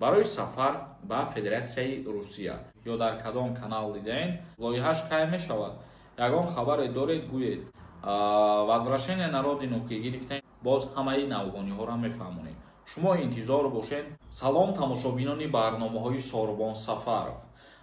барои сафар ба Федератсияи Русия ё дар кадом канал дидаен, лоиҳаш кай мешавад? Ягон хабаре доред гӯед возвращение на родину ки гирифтем, боз ҳамаи навғониҳоро мефаҳмонем. шумо интизор бошед. Салом тамошобинони барномаҳои Сорбон Сафаров.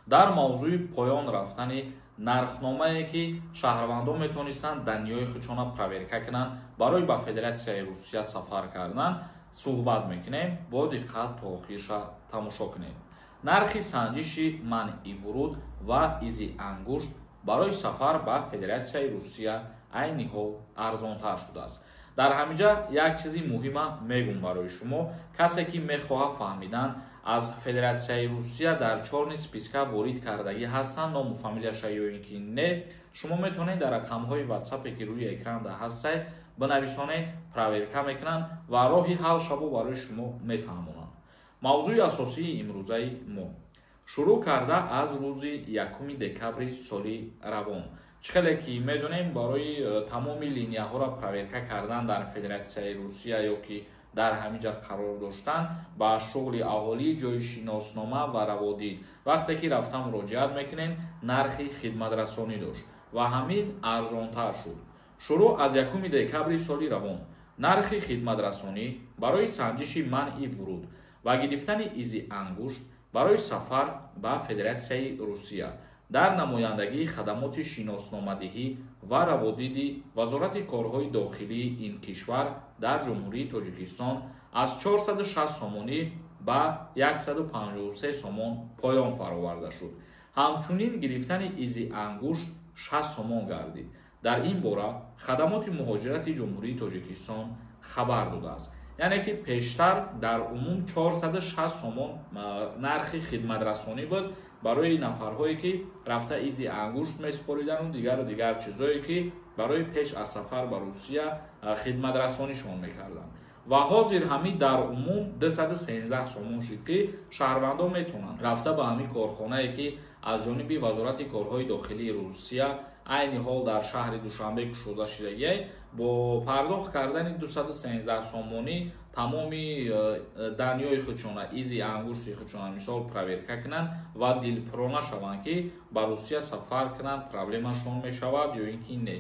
дар мавзӯи поён рафтани нархномае ки шаҳрвандон метавонистанд даниёи худшона проверка кунанд барои ба Федератсияи Русия сафар кардан суҳбат мекунем. Бо диққат то охирша тамошо кунед. нархи санҷиши манъи вуруд ва изи ангушт барои сафар ба Федератсияи Русия айни ҳол арзонтар шудааст. дар ҳаминҷа як чизи муҳима мегӯм барои шумо. касе ки мехоҳад фаҳмидан аз Федератсияи Русия дар чорни списка ворид кардагӣ ҳастанд, ному фамилияша ё ин ки не, шумо метавонед дар рақамҳои WhatsApp ки рӯи экран ҳастад бинависонед, проверка мекунанд ва роҳи ҳал шабо барои шумо мефаҳмонанд. мавзӯи асосии имрӯзаи мо шурӯъ карда аз рӯзи 1 декабри соли равон. чихеле ки медонем барои тамоми линияҳоро проверка кардан дар Федератсияи Русия ё ки дар ҳаминҷа қарор доштан ба шуғли аҳолӣ, ҷои шиноснома ва раводид, вақте ки рафта муроҷиат мекунем, нархи хидматрасонӣ дошт ва ҳамин арзонтар шуд. шурӯъ аз 1 декабри соли равон. нархи хидматрасонӣ барои санҷиши манъи вуруд ва гирифтани изи ангушт барои сафар ба Федератсияи Русия дар намояндагии хадамоти шиносномадиҳӣ ва раводиди Вазорати корҳои дохилии ин кишвар дар Ҷумҳурии Тоҷикистон аз 460 сомонӣ ба 153 сомон поён фароварда шуд. ҳамчунин гирифтани изи ангушт 60 сомон гардид. дар ин бора хадамоти муҳоҷирати Ҷумҳурии Тоҷикистон хабар додааст. яъне ки пештар дар умум 460 сомон нархи хидматрасонӣ буд барои нафарҳое ки рафта изи ангушт месупоридану дигар чизое ки барои пеш аз сафар ба Русия хидматрасонишон мекарданд. ва ҳозир ҳамин дар умум 213 сомон шуд ки шаҳрвандон метавонанд рафта ба ҳамин корхонае ки аз ҷониби Вазорати корҳои дохилии Русия айни ҳол дар шаҳри Душанбе кушода шудагӣ, бо пардохт кардани 213 сомонӣ тамоми даниёи худшона, изи ангушти худшона мисол проверка кунанд ва дилпурона шаванд ки ба Русия сафар кунанд, проблемашон мешавад ё ин ки не.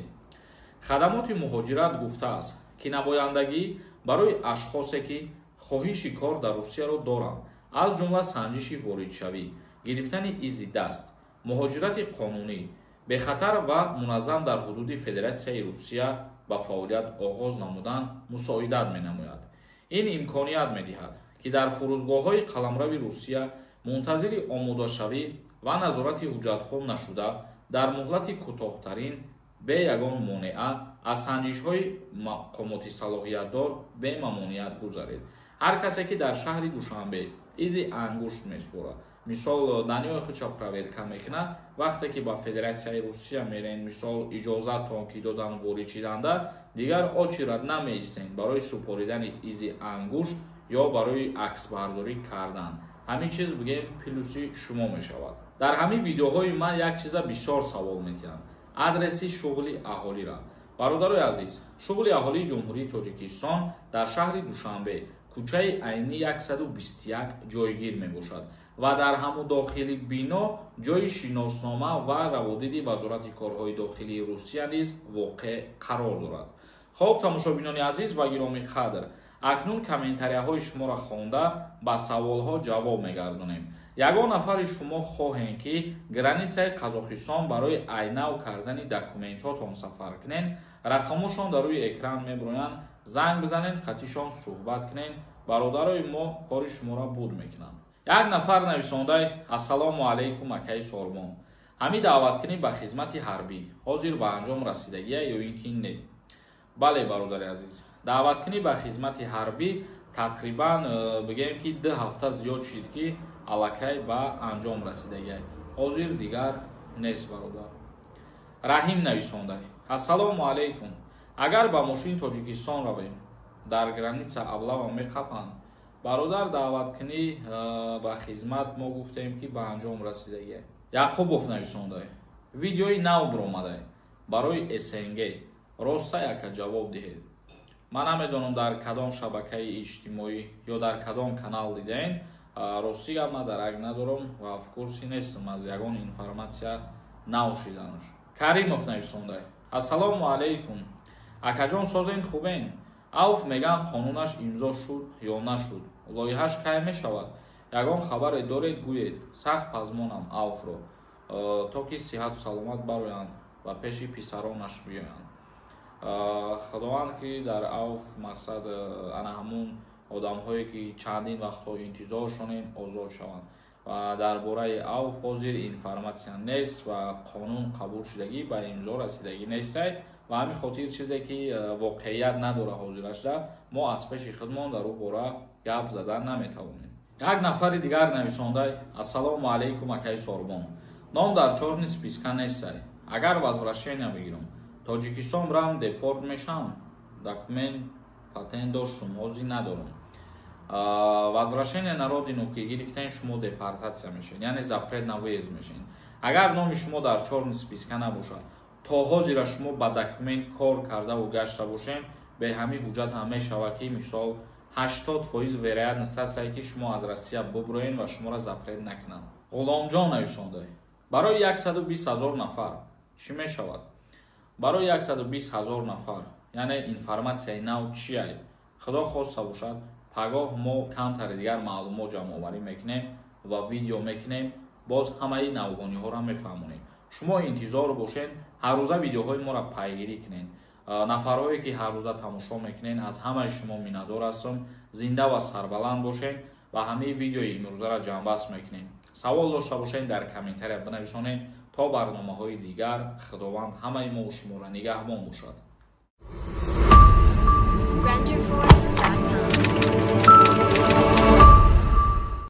хадамоти муҳоҷират гуфтааст ки намояндагӣ барои ашхосе ки хоҳиши кор дар Русияро доранд, аз ҷумла санҷиши воридшавӣ, гирифтани изи даст, муҳоҷирати қонунӣ, бехатар ва муназзам дар ҳудуди Федератсияи Русия ба фаъолият оғоз намудан мусоидат менамояд. ин имконият медиҳад ки дар фурудгоҳҳои қаламрави Русия мунтазири омодашавӣ ва назорати ҳуҷҷатҳо нашуда, дар муҳлати кӯтоҳтарин бе ягон монеа аз санҷишҳои мақомоти салоҳиятдор бе мамонеат гузаред. ҳар касе ки дар шаҳри Душанбе изи ангушт месупорад, мисол даниёи худша проверка мекунад, вақте ки ба Федератсияи Русия мерен, мисол иҷозатон ки додан ворид шиданда, дигар очи рад намеистен барои супоридани изи ангушт ё барои аксбардорӣ кардан. ҳамин чиз бигем плюси шумо мешавад. дар ҳамин видеоҳои ман як чиза бисёр савол метиҳанд. адреси шуғли аҳолира. бародарои азиз, шуғли аҳолии Ҷумҳурии Тоҷикистон дар шаҳри Душанбе кӯчаи айни 121 ҷойгир мебошад ва дар ҳамун дохили бино ҷои шиноснома ва раводиди Вазорати корҳои дохилии Русия низ воқеъ қарор дорад. хоб, тамошобинони азиз ва гироми қадр, акнун комментарияҳои шуморо хонда ба саволҳо ҷавоб мегардонем. ягон нафари шумо хоҳем ки границаи Қазоқистон барои айнав кардани документҳотон сафар кунен, рақамошон дар рӯи экран мебуроянд, занг бизанен, қатишон суҳбат кунен, бародарои мо кори шуморо буд мекунанд. як нафар нависондай: ассалому алайкум акаи Сорбон, ҳамин даъваткунӣ ба хизмати ҳарбӣ ҳозир ба анҷом расидагия ё ин ки не? бале бародари азиз, даъваткунӣ ба хизмати ҳарбӣ тақрибан бигем ки 2 ҳафта зиёд шид ки аллакай ба анҷом расидагия, ҳозир дигар нест бародар. раҳим нависондай: ассалому алайкум, агар ба мошин Тоҷикистон равем, дар граница аблава меқапанд. бародар, даъваткунӣ ба хизмат мо гуфтем ки ба анҷом расидагия. яқубов нависондай: видеои нав биромадай, барои СНГ роста яка ҷавоб диҳед. ман намедонам дар кадом шабакаи иҷтимоӣ ё дар кадом канал дидаен, Росия ма дарак надорам ва в курси нестам аз ягон информация наушиданаш. Каримов нависондай. Ассалому алейкум. Акаҷон созен хубен? Авф меган қонунаш имзо шуд ё нашуд? Лоиҳаш кай мешавад? Ягон хабаре доред гӯед. Сахт пазмонам Авфро, то ки сиҳату саломат бароянд ва пеши писаронаш биёянд. Худованд ки дар Авф мақсад ана ҳамун одамҳое ки чандин вақтҳо интизоршонем озод шаванд. ва дар бораи Авф ҳозир информатсия нест ва қонун қабул шудагӣ ба имзо расидагӣ нестай ва ҳамин хотир чизе ки воқеият надора ҳозирашда мо аз пеши худмон дар ӯ бора гап задан наметавонем. Як нафари дигар нависондай. Ассалому алейкум акаи Сорбон. Ном дар чорни списка нестай. Агар возвращения бигирам, Тоҷикистон брам депорт мешавам. Документ патент доштум, ҳозир надорам. Возвращение народину ки гирифтаен шумо депортация мешавед, яъне запрет на выезд мешавед. Агар номи шумо дар чорни списка набошад, то ҳозира шумо ба документ кор кардаву гашта бошем, бе ҳамин ҳуҷҷат ҳам мешавад ки мисол 80% вероятност аст ки шумо аз Россия буброен ва шуморо запрет накунанд. Ғуломҷон нависондай. Барои 120,000 нафар чӣ мешавад? Барои 120,000 нафар, яъне информатсияи нав чие? Худо хоста бошад, пагоҳ мо камтари дигар маълумот ҷамъоварӣ мекунем ва видео мекунем, боз ҳамаи навгониҳоро мефаҳмонем. Шумо интизор бошед, ҳаррӯза видеоҳои моро пайгирӣ кунед. Нафарҳое ки ҳаррӯза тамошо мекунед, аз ҳамаи шумо миннатдор ҳастам. Зинда ва сарбаланд бошед ва ҳамаи видеои имрӯзаро ҷамъбаст мекунем. Савол дошта бошед, дар комментария бинависонед то барномаҳои дигар. Худованд ҳамаи мо шуморо нигаҳбон бошад.